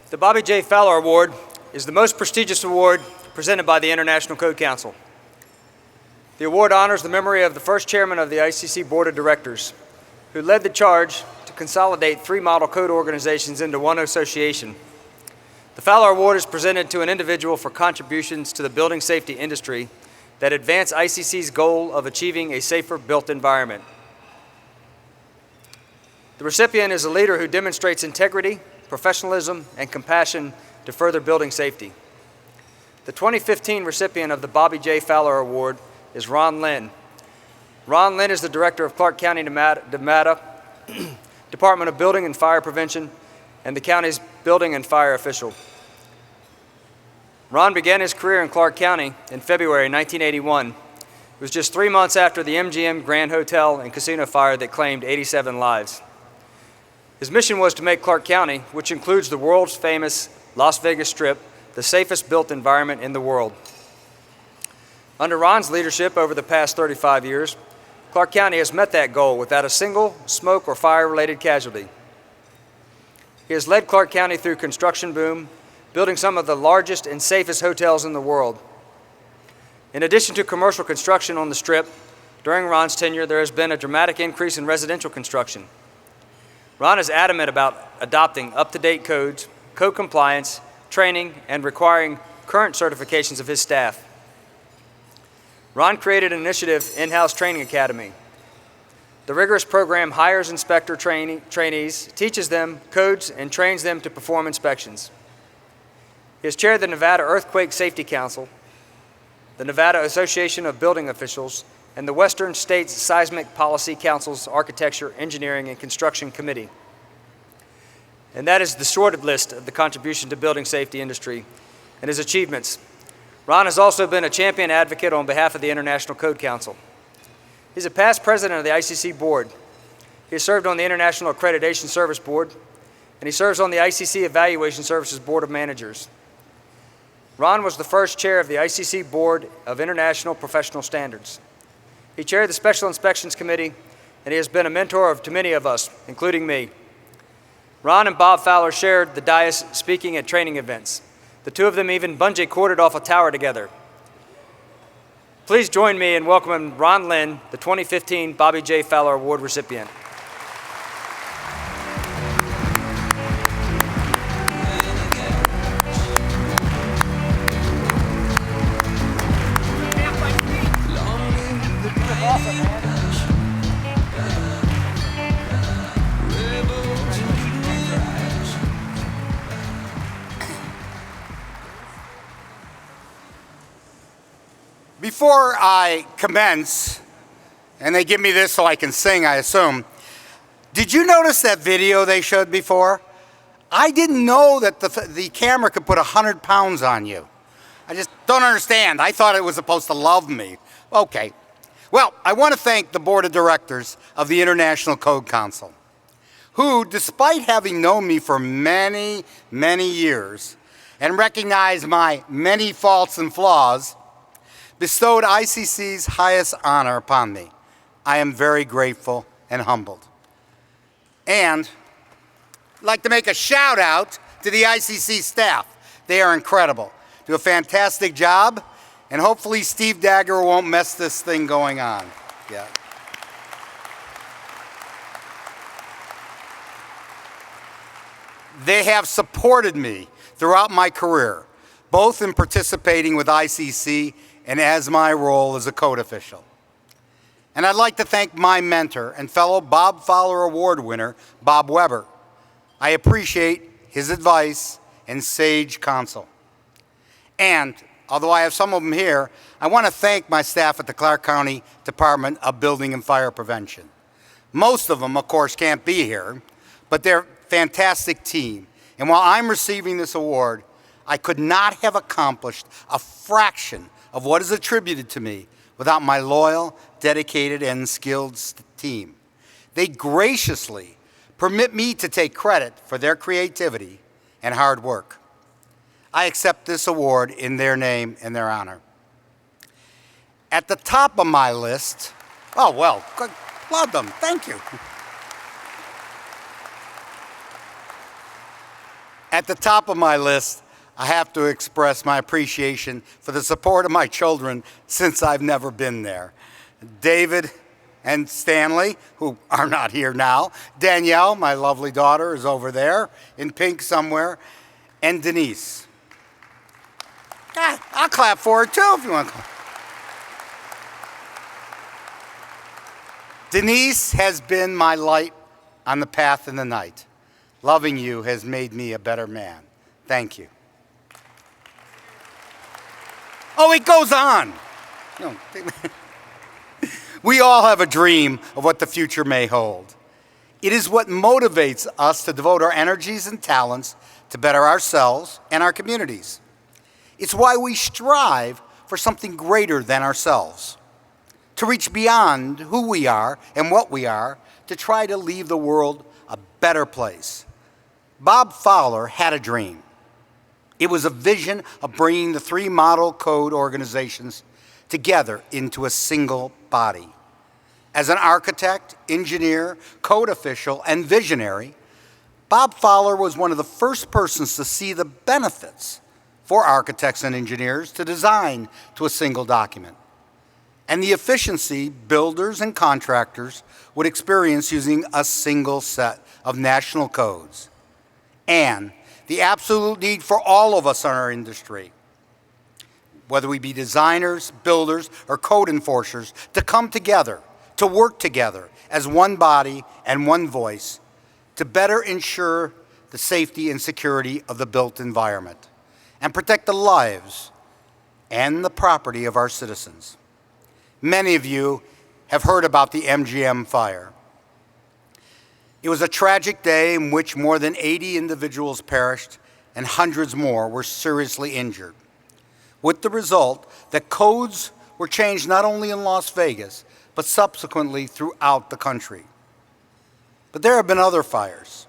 The Bobby J. Fowler Award is the most prestigious award presented by the International Code Council. The award honors the memory of the first chairman of the ICC Board of Directors, who led the charge to consolidate 3 model code organizations into one association. The Fowler Award is presented to an individual for contributions to the building safety industry that advance ICC's goal of achieving a safer built environment. The recipient is a leader who demonstrates integrity, professionalism, and compassion to further building safety. The 2015 recipient of the Bobby J. Fowler Award is Lynn. Lynn is the director of Clark County, Nevada, Department of Building and Fire Prevention, and the county's building and fire official. Ron began his career in Clark County in February 1981. It was just 3 months after the MGM Grand Hotel and Casino fire that claimed 87 lives. His mission was to make Clark County, which includes the world's famous Las Vegas Strip, the safest built environment in the world. Under Ron's leadership over the past 35 years, Clark County has met that goal without a single smoke or fire-related casualty. He has led Clark County through construction boom, building some of the largest and safest hotels in the world. In addition to commercial construction on the Strip, during Ron's tenure, there has been a dramatic increase in residential construction. Ron is adamant about adopting up-to-date codes, code compliance, training, and requiring current certifications of his staff. Ron created an initiative, In-House Training Academy. The rigorous program hires inspector trainees, teaches them codes, and trains them to perform inspections. He has chaired the Nevada Earthquake Safety Council, the Nevada Association of Building Officials, and the Western States Seismic Policy Council's Architecture, Engineering, and Construction Committee. And that is the short list of the contribution to building safety industry and his achievements. Ron has also been a champion advocate on behalf of the International Code Council. He's a past president of the ICC Board. He has served on the International Accreditation Service Board, and he serves on the ICC Evaluation Services Board of Managers. Ron was the first chair of the ICC Board of International Professional Standards. He chaired the Special Inspections Committee, and he has been a mentor to many of us, including me. Ron and Bob Fowler shared the dais speaking at training events. The two of them even bungee corded off a tower together. Please join me in welcoming Ron Lynn, the 2015 Bobby J. Fowler Award recipient. Before I commence, and they give me this so I can sing, I assume, did you notice that video they showed before? I didn't know that the camera could put 100 pounds on you. I just don't understand. I thought it was supposed to love me. Okay. Well, I want to thank the Board of Directors of the International Code Council, who, despite having known me for many, many years and recognized my many faults and flaws, bestowed ICC's highest honor upon me. I am very grateful and humbled. And I'd like to make a shout out to the ICC staff. They are incredible. Do a fantastic job, and hopefully Steve Dagger won't mess this thing going on. Yeah. They have supported me throughout my career, both in participating with ICC and as my role as a code official. And I'd like to thank my mentor and fellow Bob Fowler Award winner, Bob Weber. I appreciate his advice and sage counsel. And although I have some of them here, I want to thank my staff at the Clark County Department of Building and Fire Prevention. Most of them, of course, can't be here, but they're a fantastic team. And while I'm receiving this award, I could not have accomplished a fraction of what is attributed to me without my loyal, dedicated, and skilled team. They graciously permit me to take credit for their creativity and hard work. I accept this award in their name and their honor. At the top of my list, oh well, applaud them, thank you. At the top of my list, I have to express my appreciation for the support of my children since I've never been there. David and Stanley, who are not here now. Danielle, my lovely daughter, is over there in pink somewhere. And Denise. I'll clap for her too if you want to clap. Denise has been my light on the path in the night. Loving you has made me a better man. Thank you. Oh, it goes on. No. We all have a dream of what the future may hold. It is what motivates us to devote our energies and talents to better ourselves and our communities. It's why we strive for something greater than ourselves, to reach beyond who we are and what we are, to try to leave the world a better place. Bob Fowler had a dream. It was a vision of bringing the three model code organizations together into a single body. As an architect, engineer, code official, and visionary, Bob Fowler was one of the first persons to see the benefits for architects and engineers to design to a single document, and the efficiency builders and contractors would experience using a single set of national codes, and the absolute need for all of us in our industry, whether we be designers, builders, or code enforcers, to come together, to work together as one body and one voice to better ensure the safety and security of the built environment and protect the lives and the property of our citizens. Many of you have heard about the MGM fire. It was a tragic day in which more than 80 individuals perished and hundreds more were seriously injured, with the result that codes were changed not only in Las Vegas, but subsequently throughout the country. But there have been other fires.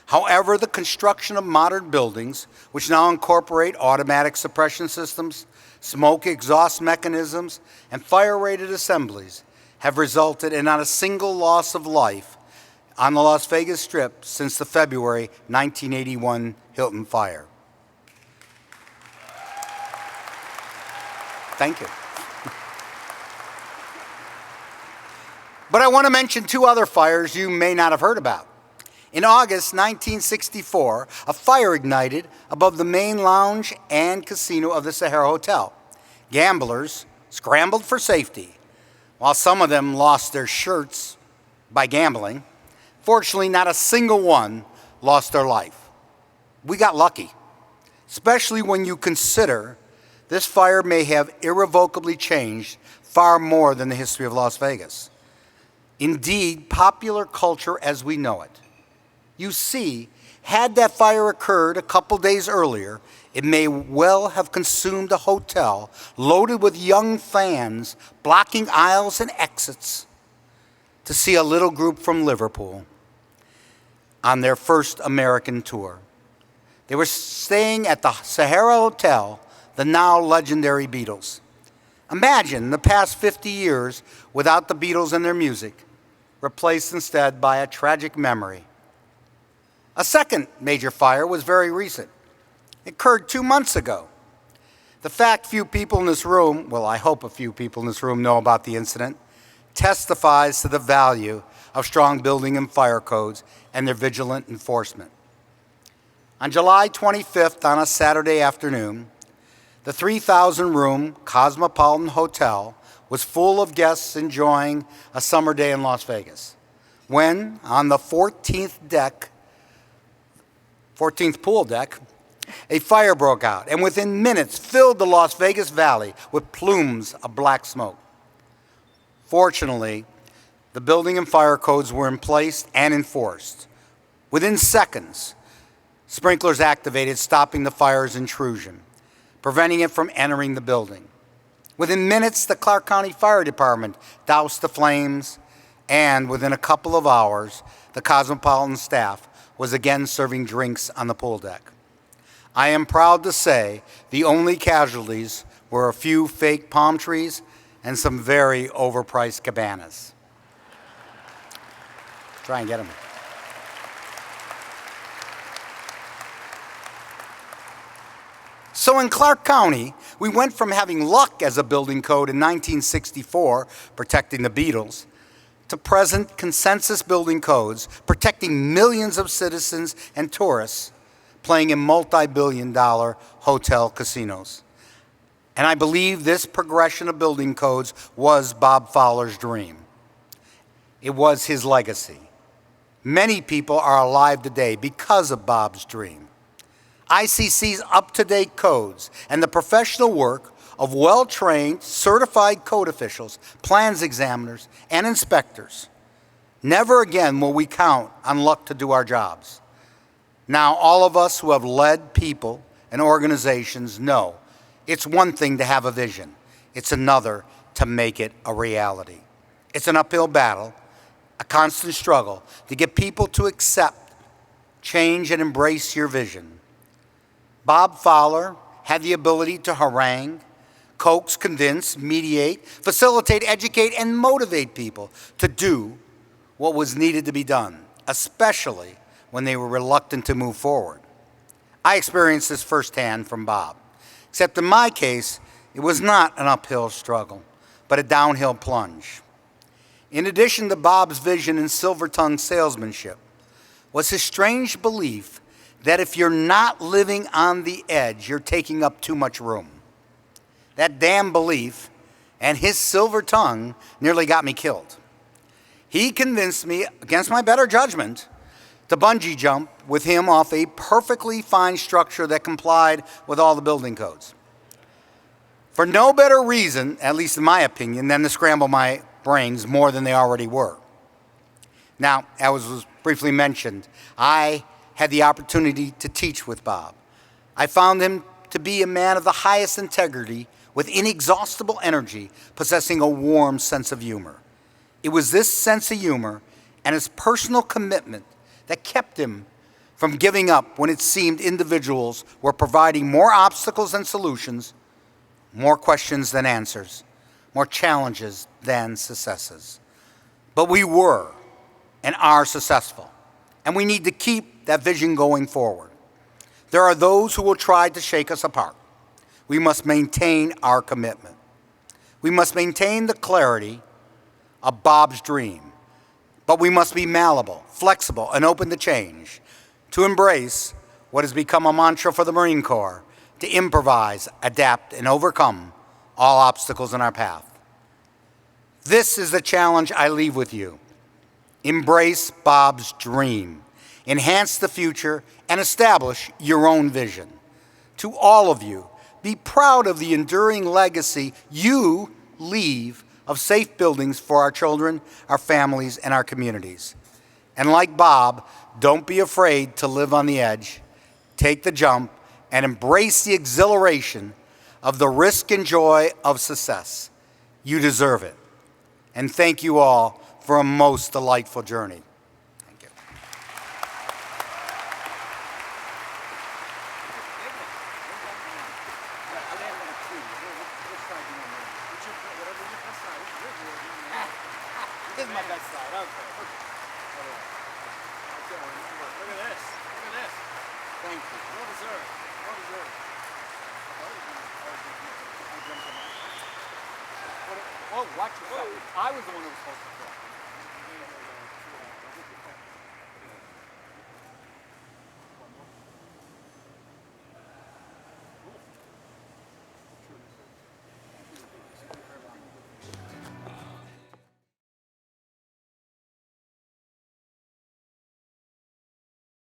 However, the construction of modern buildings, which now incorporate automatic suppression systems, smoke exhaust mechanisms, and fire-rated assemblies, have resulted in not a single loss of life on the Las Vegas Strip since the February 1981 Hilton fire. Thank you. But I want to mention two other fires you may not have heard about. In August 1964, a fire ignited above the main lounge and casino of the Sahara Hotel. Gamblers scrambled for safety, while some of them lost their shirts by gambling. Fortunately, not a single one lost their life. We got lucky, especially when you consider this fire may have irrevocably changed far more than the history of Las Vegas. Indeed, popular culture as we know it. You see, had that fire occurred a couple days earlier, it may well have consumed a hotel loaded with young fans blocking aisles and exits to see a little group from Liverpool on their first American tour. They were staying at the Sahara Hotel, the now legendary Beatles. Imagine the past 50 years without the Beatles and their music, replaced instead by a tragic memory. A second major fire was very recent. It occurred 2 months ago. The fact few people in this room, well, I hope a few people in this room know about the incident, testifies to the value of strong building and fire codes and their vigilant enforcement. On July 25th, on a Saturday afternoon, the 3,000-room Cosmopolitan Hotel was full of guests enjoying a summer day in Las Vegas, when on the 14th pool deck, a fire broke out and within minutes filled the Las Vegas Valley with plumes of black smoke. Fortunately, the building and fire codes were in place and enforced. Within seconds, sprinklers activated, stopping the fire's intrusion, preventing it from entering the building. Within minutes, the Clark County Fire Department doused the flames, and within a couple of hours, the Cosmopolitan staff was again serving drinks on the pool deck. I am proud to say the only casualties were a few fake palm trees and some very overpriced cabanas. Try and get them. So in Clark County, we went from having luck as a building code in 1964, protecting the Beatles, to present consensus building codes protecting millions of citizens and tourists playing in multi-billion-dollar hotel casinos. And I believe this progression of building codes was Bob Fowler's dream. It was his legacy. Many people are alive today because of Bob's dream. ICC's up-to-date codes and the professional work of well-trained, certified code officials, plans examiners, and inspectors. Never again will we count on luck to do our jobs. Now, all of us who have led people and organizations know it's one thing to have a vision. It's another to make it a reality. It's an uphill battle, a constant struggle to get people to accept, change, and embrace your vision. Bob Fowler had the ability to harangue, coax, convince, mediate, facilitate, educate, and motivate people to do what was needed to be done, especially when they were reluctant to move forward. I experienced this firsthand from Bob, except in my case, it was not an uphill struggle, but a downhill plunge. In addition to Bob's vision and silver-tongued salesmanship, was his strange belief that if you're not living on the edge, you're taking up too much room. That damn belief and his silver tongue nearly got me killed. He convinced me, against my better judgment, to bungee jump with him off a perfectly fine structure that complied with all the building codes. For no better reason, at least in my opinion, than to scramble my brains more than they already were. Now, as was briefly mentioned, I had the opportunity to teach with Bob. I found him to be a man of the highest integrity with inexhaustible energy, possessing a warm sense of humor. It was this sense of humor and his personal commitment that kept him from giving up when it seemed individuals were providing more obstacles than solutions, more questions than answers, more challenges than successes. But we were and are successful, and we need to keep that vision going forward. There are those who will try to shake us apart. We must maintain our commitment. We must maintain the clarity of Bob's dream, but we must be malleable, flexible, and open to change, to embrace what has become a mantra for the Marine Corps, to improvise, adapt, and overcome all obstacles in our path. This is the challenge I leave with you. Embrace Bob's dream, enhance the future, and establish your own vision. To all of you, be proud of the enduring legacy you leave of safe buildings for our children, our families, and our communities. And like Bob, don't be afraid to live on the edge, take the jump, and embrace the exhilaration of the risk and joy of success. You deserve it. And thank you all for a most delightful journey. Thank you. This is my best side. Okay. Look at this. Look at this. Thank you. Well deserved. Well deserved. Oh, watch yourself. I was the one who was supposed to fall.